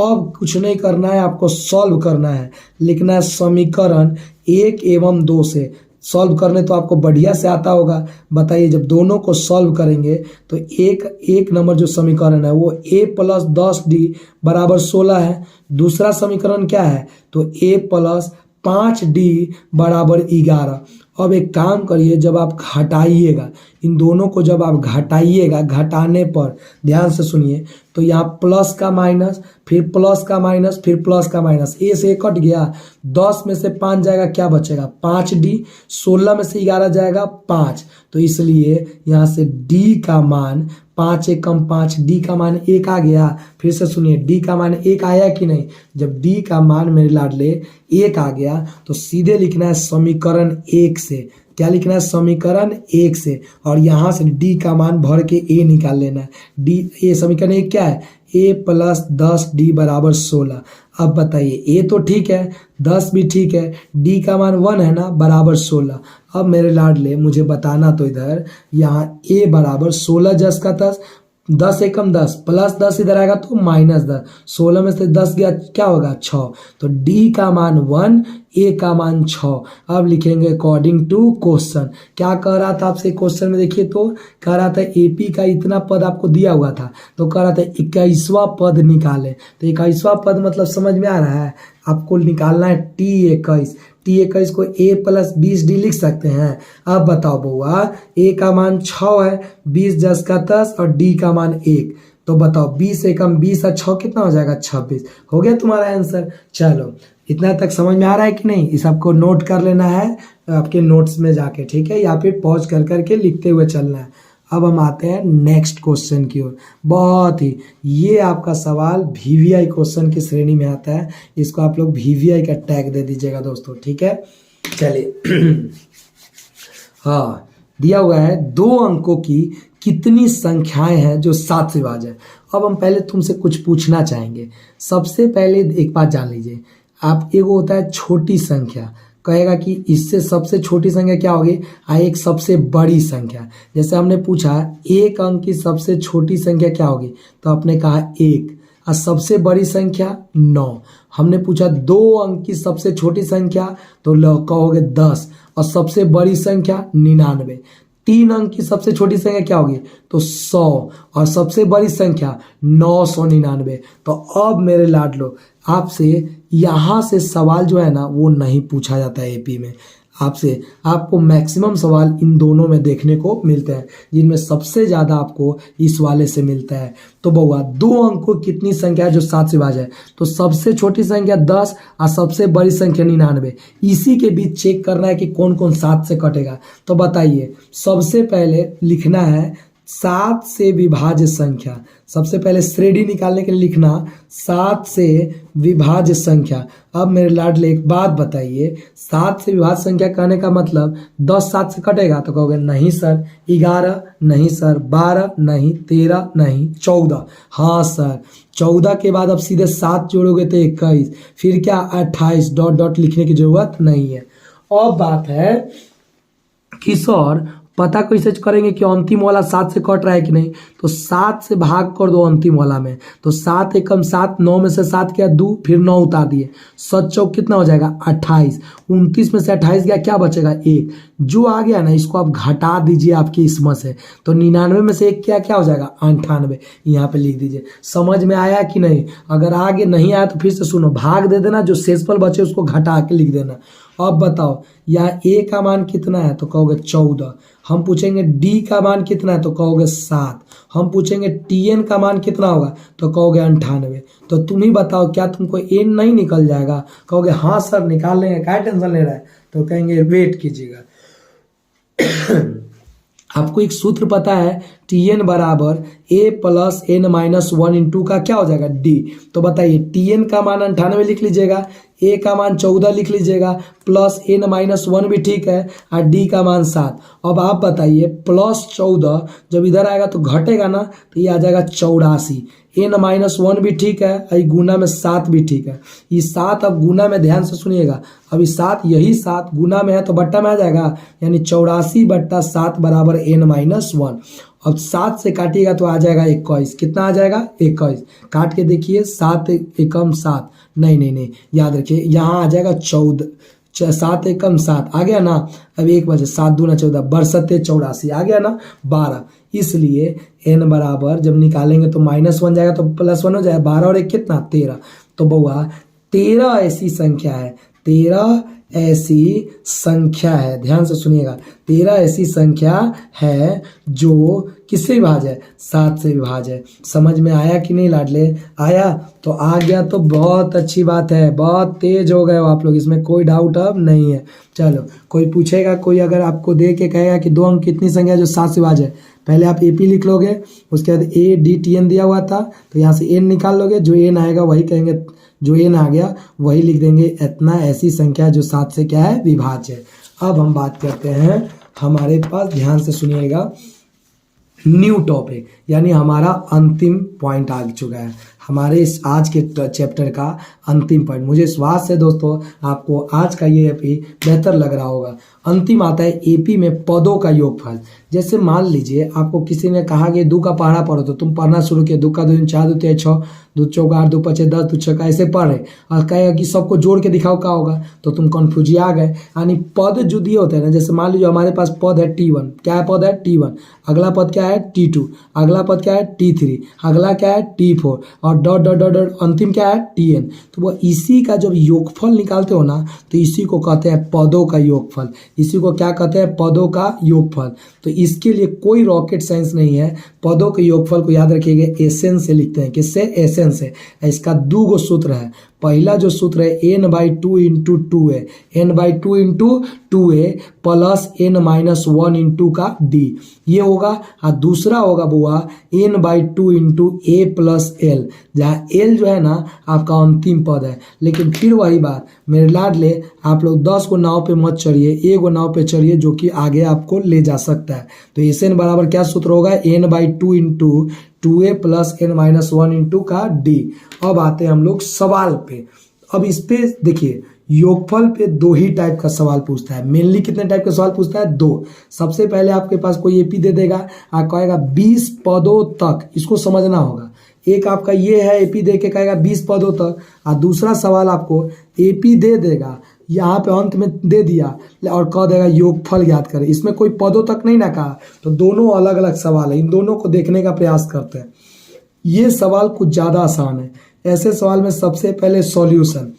अब कुछ नहीं करना है, आपको सॉल्व करना है, लिखना है समीकरण 1 एवं 2 से। सॉल्व करने तो आपको बढ़िया से आता होगा। बताइए जब दोनों को सॉल्व करेंगे तो एक नंबर जो समीकरण है वो a + 10d बराबर 16 है। दूसरा समीकरण क्या है, तो a + 5d बराबर 11। अब एक काम करिए, जब आप हटाइएगा इन दोनों को जब आप घटाइएगा, घटाने पर ध्यान से सुनिए, तो यहाँ प्लस का माइनस, फिर प्लस का माइनस, फिर प्लस का माइनस, ए से कट गया, 10 में से 5 जाएगा, क्या बचेगा 5d, 16 में से 11 जाएगा 5, तो इसलिए यहाँ से d का मान 5 एक कम 5, d का मान 1 आ गया। फिर से सुनिए, d का मान 1 आया कि नहीं? जब d का मान मेरे लाडले 1 आ गया तो सीधे लिखना है समीकरण 1 से। क्या लिखना है? समीकरण 1 से, और यहाँ से d का मान भर के a निकाल लेना है। d, ये समीकरण 1 क्या है? a प्लस 10d बराबर 16। अब बताइए, a तो ठीक है, 10 भी ठीक है, d का मान 1 है ना, बराबर 16। अब मेरे लाडले मुझे बताना तो इधर यहाँ a बराबर 16 जस का 10, 10 एकम 10, प्लस 10 इधर आएगा तो माइनस 10, 16 में से 10 गया क्या होगा 6, तो d का मान 1, a का मान 6। अब लिखेंगे अकॉर्डिंग टू क्वेश्चन। क्या कह रहा था आपसे क्वेश्चन में? देखिए तो कह रहा था एपी का इतना पद आपको दिया हुआ था, तो कह रहा था 21वां पद निकाले। तो 21वां पद मतलब समझ में आ रहा है? आपको निकालना है t21। t21 को a प्लस 20d लिख सकते हैं। अब बताओ बउआ, a का मान 6 है, 20 जस का 10 और d का मान 1, तो बताओ 20 एकम 20 और 6 कितना हो जाएगा 26। हो गया तुम्हारा आंसर। चलो, इतना तक समझ में आ रहा है कि नहीं? इस आपको नोट कर लेना है आपके नोट्स में जाके, ठीक है, या फिर पॉज कर करके लिखते हुए चलना है। अब हम आते हैं नेक्स्ट क्वेश्चन की ओर। बहुत ही, ये आपका सवाल वीवीआई क्वेश्चन की श्रेणी में आता है, इसको आप लोग वीवीआई का टैग दे दीजिएगा दोस्तों, ठीक है। चलिए हाँ, दिया हुआ है 2 अंकों की कितनी संख्याएं हैं जो 7 से विभाज्य है। अब हम पहले तुमसे कुछ पूछना चाहेंगे। सबसे पहले एक बात जान लीजिए, आप एगो होता है छोटी संख्या, कहेगा कि इससे सबसे छोटी संख्या क्या होगी, एक सबसे बड़ी संख्या। जैसे हमने पूछा 1 अंक की सबसे छोटी संख्या क्या होगी, तो आपने कहा 1, और सबसे बड़ी संख्या 9। हमने पूछा 2 अंक की सबसे छोटी संख्या, तो कहोगे 10, और सबसे बड़ी संख्या 99। 3 अंक की सबसे छोटी संख्या क्या होगी, तो 100, और सबसे बड़ी संख्या 999। तो अब मेरे लाडलो, आपसे यहाँ से सवाल जो है ना वो नहीं पूछा जाता है एपी में। आपको मैक्सिमम सवाल इन दोनों में देखने को मिलते हैं, जिनमें सबसे ज़्यादा आपको इस वाले से मिलता है। तो बउआ, 2 अंकों कितनी संख्या है जो 7 से विभाज्य है, तो सबसे छोटी संख्या 10 और सबसे बड़ी संख्या 99। इसी के बीच चेक करना है कि कौन कौन 7 से कटेगा। तो बताइए, सबसे पहले लिखना है 7 से विभाज्य संख्या। सबसे पहले श्रेणी निकालने के लिए लिखना 7 से विभाज्य संख्या। अब मेरे लाडले एक बात बताइए, 7 से विभाज्य संख्या कहने का मतलब 10 7 से कटेगा, तो कहोगे नहीं सर, 11 नहीं सर, 12 नहीं, 13 नहीं, 14। हाँ सर, 14 के बाद अब सीधे 7 जोड़ोगे तो 21, फिर क्या 28, डॉट डॉट लिखने की जरूरत नहीं है। और बात है कि सर पता कैसे करेंगे कि अंतिम वाला 7 से कट रहा है कि नहीं, तो 7 से भाग कर दो अंतिम वाला में, तो 7 एकम 7, 9 में से 7 गया 2, फिर 9 उतार दिए, 7 चौक कितना हो जाएगा 28, 29 में से 28 गया, क्या बचेगा 1, जो आ गया ना इसको आप घटा दीजिए आपकी इसमें से, तो 99 में से 1 क्या हो जाएगा 98, यहाँ पे लिख दीजिए। समझ में आया कि नहीं? अगर आगे नहीं आया तो फिर से सुनो, भाग दे देना, जो शेषफल बचे उसको घटा के लिख देना। अब बताओ, यहाँ a का मान कितना है, तो कहोगे 14। हम पूछेंगे d का मान कितना है, तो कहोगे 7। हम पूछेंगे tn का मान कितना होगा, तो कहोगे 98। तो तुम ही बताओ, क्या तुमको n नहीं निकल जाएगा? कहोगे हाँ सर निकाल लेंगे, क्या टेंशन ले रहा है? तो कहेंगे वेट कीजिएगा। आपको एक सूत्र पता है, tn बराबर a plus n minus 1 into का क्या हो जाएगा d। तो बताइए, tn का मान 98 लिख लीजिएगा, a का मान 14 लिख लीजिएगा, प्लस n माइनस 1 भी ठीक है, और d का मान 7। अब आप बताइए, प्लस 14 जब इधर आएगा तो घटेगा ना, तो ये आ जाएगा 84। n माइनस 1 भी ठीक है, और गुना में 7 भी ठीक है। ये 7 अब गुना में ध्यान से सुनिएगा, अभी 7 यही 7 गुना में है तो बट्टा में आ जाएगा, यानी 84/7 बराबर n माइनस 1। अब 7 से काटिएगा तो आ जाएगा 21। कितना आ जाएगा 21। काट के देखिए, 7 एकम 7, नहीं, याद रखिए यहाँ आ जाएगा 14, 7 एकम 7 आ गया ना। अब 1 बजे 7 दूना 14, बरसते 84 आ गया ना 12। इसलिए n बराबर जब निकालेंगे तो -1 जाएगा तो +1 हो जाएगा, 12 और 1 कितना 13। तो बउआ 13 ऐसी संख्या है, 13 ऐसी संख्या है, ध्यान से सुनिएगा, 13 ऐसी संख्या है जो किससे विभाज्य है, 7 से विभाज्य है। समझ में आया कि नहीं लाडले? आया? तो आ गया तो बहुत अच्छी बात है, बहुत तेज हो गए हो आप लोग, इसमें कोई डाउट अब नहीं है। चलो, कोई पूछेगा, कोई अगर आपको दे के कहेगा कि 2 अंक कितनी संख्या जो 7 से विभाज्य है, पहले आप AP लिख लोगे, उसके बाद ADTN दिया हुआ था तो यहाँ से n निकाल लोगे, जो n आएगा वही कहेंगे, जो n आ गया वही लिख देंगे, इतना ऐसी संख्या जो 7 से क्या है, विभाज्य है। अब हम बात करते हैं, हमारे पास ध्यान से सुनिएगा, न्यू टॉपिक, यानी हमारा अंतिम पॉइंट आ चुका है, हमारे इस आज के चैप्टर का अंतिम पॉइंट। मुझे विश्वास है दोस्तों आपको आज का ये एपी बेहतर लग रहा होगा। अंतिम आता है एपी में पदों का योगफल। जैसे मान लीजिए आपको किसी ने कहा कि 2 का पहाड़ा पढ़ो, तो तुम पढ़ना शुरू किया, 2 का 2 4 2 6 2 चौका 8 2 5 10 2 6 ऐसे पढ़ रहे, और कहेगा कि सबको जोड़ के दिखाओ क्या होगा, तो तुम कंफ्यूज आ गए। यानी पद जो दिए होते हैं ना, जैसे मान लीजिए हमारे पास पद है T1, क्या है पद है T1, अगला पद क्या है T2, अगला पद क्या है T3, अगला क्या है T4, और डॉट डॉट डॉट डॉट अंतिम क्या है Tn। तो वो इसी का जब योगफल निकालते हो ना, तो इसी को कहते हैं पदों का योगफल। इसी को क्या कहते हैं, पदों का योगफल। तो इसके लिए कोई रॉकेट साइंस नहीं है, पदों के योगफल को याद रखिएगा, एसएन से लिखते हैं, किससे, एसएन से। इसका 2 गो सूत्र है। पहला जो सूत्र है n/2 इंटू 2 है, n/2 इंटू 2 है प्लस n-1 इंटू का d, ये होगा। और दूसरा होगा बुआ n/2 into a plus l, जहाँ l जो है ना आपका अंतिम पद है। लेकिन फिर वही बात मेरे लाडले, आप लोग 10 को नाव पे मत चढ़िए, 1 गो नाव पे चढ़िए जो कि आगे आपको ले जा सकता है। तो एसएन बराबर क्या सूत्र होगा, n/2 into 2a plus n-1 into का d। अब आते हैं हम लोग सवाल पे। अब इस पे देखिए, योगफल पे 2 ही टाइप का सवाल पूछता है। मेनली कितने टाइप का सवाल पूछता है, 2। सबसे पहले आपके पास कोई एपी दे देगा, आप कहेगा 20 पदों तक, इसको समझना होगा। एक आपका ये है एपी दे के कहेगा 20 पदों तक, और दूसरा सवाल आपको एपी दे देगा, यहाँ पे अंत में दे दिया और कह देगा योगफल ज्ञात करें। इसमें कोई पदों तक नहीं ना कहा, तो दोनों अलग अलग सवाल है, इन दोनों को देखने का प्रयास करते हैं। ये सवाल कुछ ज़्यादा आसान है। ऐसे सवाल में सबसे पहले सॉल्यूशन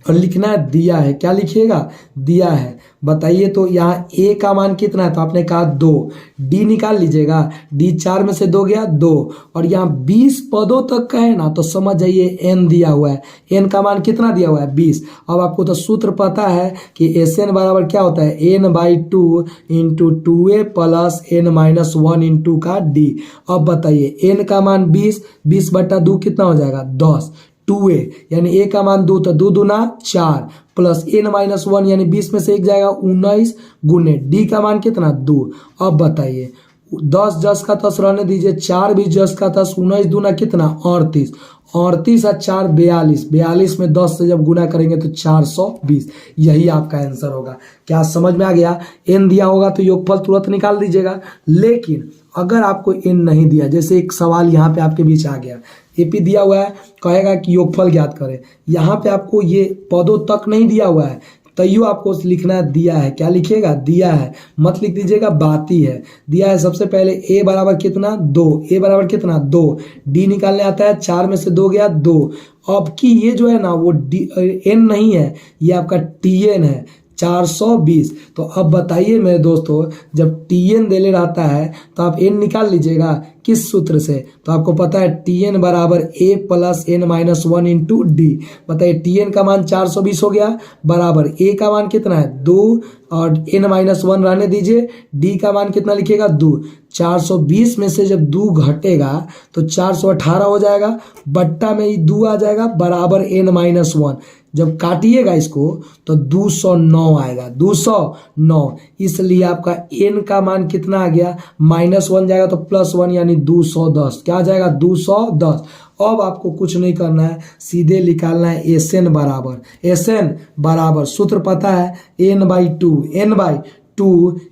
और लिखना है दिया है, क्या लिखिएगा, दिया है। बताइए तो यहाँ a का मान कितना है, तो आपने कहा 2, d निकाल लीजिएगा, d 4 में से 2 गया 2, और यहाँ 20 पदों तक का है ना, तो समझ जाइए n दिया हुआ है, n का मान कितना दिया हुआ है 20। अब आपको तो सूत्र पता है कि Sn बराबर क्या होता है, n/2 into 2a plus n-1 into का d। अब बताइए n का मान 20, 20/2 कितना हो जाएगा 10, 2a यानी a का मान 2, तो 2 दूना 4 प्लस n-1 यानी 20 में से 1 जाएगा 19 गुने d का मान कितना 2। अब बताइए 10 10 का 10 रहने दीजिए, 4 20 10 का 10, 19 दूना कितना 38, 38 और 4 42, 42 में 10 से जब गुना करेंगे तो 420, यही आपका आंसर होगा। क्या समझ में आ गया? n दिया होगा तो योगफल तुरंत निकाल दीजिएगा। लेकिन अगर आपको n नहीं दिया, जैसे एक सवाल यहाँ पे आपके बीच आ गया, एपी दिया हुआ है, कहेगा कि योगफल ज्ञात करें, यहाँ पे आपको ये पदों तक नहीं दिया हुआ है, तैयो आपको लिखना है दिया है। क्या लिखिएगा, दिया है, मत लिख दीजिएगा बाती है। दिया है, सबसे पहले a बराबर कितना 2, a बराबर कितना 2, d निकालने आता है, 4 में से 2 गया 2। अब की ये जो है ना वो n नहीं है, ये आपका tn है 420। तो अब बताइए मेरे दोस्तों, जब tn देले रहता है तो आप n निकाल लीजिएगा किस सूत्र से, तो आपको पता है tn बराबर a plus n-1 into d। बताइए tn का मान 420 हो गया, बराबर a का मान कितना है 2 और n-1 रहने दीजिए, d का मान कितना लिखिएगा 2। 420 में से जब 2 घटेगा तो 418 हो जाएगा, बट्टा में ही 2 आ जाएगा, बराबर n-1। जब काटिएगा इसको तो 209 आएगा, 209। इसलिए आपका n का मान कितना आ गया, -1 जाएगा तो +1 यानी 210। क्या आ जाएगा 210। अब आपको कुछ नहीं करना है, सीधे निकालना है Sn बराबर सूत्र पता है n/2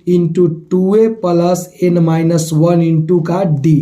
into 2a plus n-1 into का d।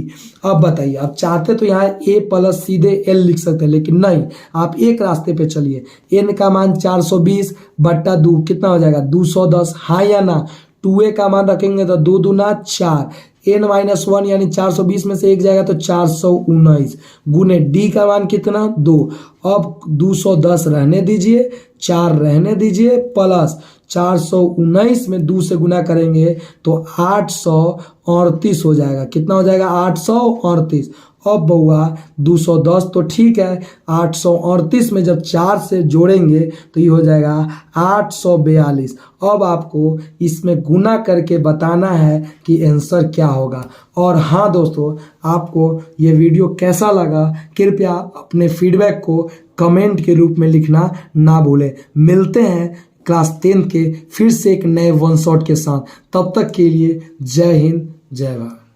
अब बताइए, आप चाहते तो यहाँ a प्लस सीधे l लिख सकते हैं, लेकिन नहीं, आप एक रास्ते पे चलिए। n का मान 420/2 कितना हो जाएगा 210, हाँ या ना। 2a का मान रखेंगे तो 2 दूना 4, n-1 यानी 420 में से एक जाएगा तो 419 गुने d का मान कितना 2। अब 210 रहने दीजिए, 4 रहने दीजिए, प्लस 419 में 2 से गुना करेंगे तो 838 हो जाएगा। कितना हो जाएगा 838। अब बउआ 210 तो ठीक है, 838 में जब 4 से जोड़ेंगे तो ये हो जाएगा 842। अब आपको इसमें गुना करके बताना है कि आंसर क्या होगा। और हाँ दोस्तों, आपको ये वीडियो कैसा लगा कृपया अपने फीडबैक को कमेंट के रूप में लिखना ना भूलें। मिलते हैं क्लास 10 के फिर से एक नए वन शॉट के साथ। तब तक के लिए जय हिंद, जय भारत।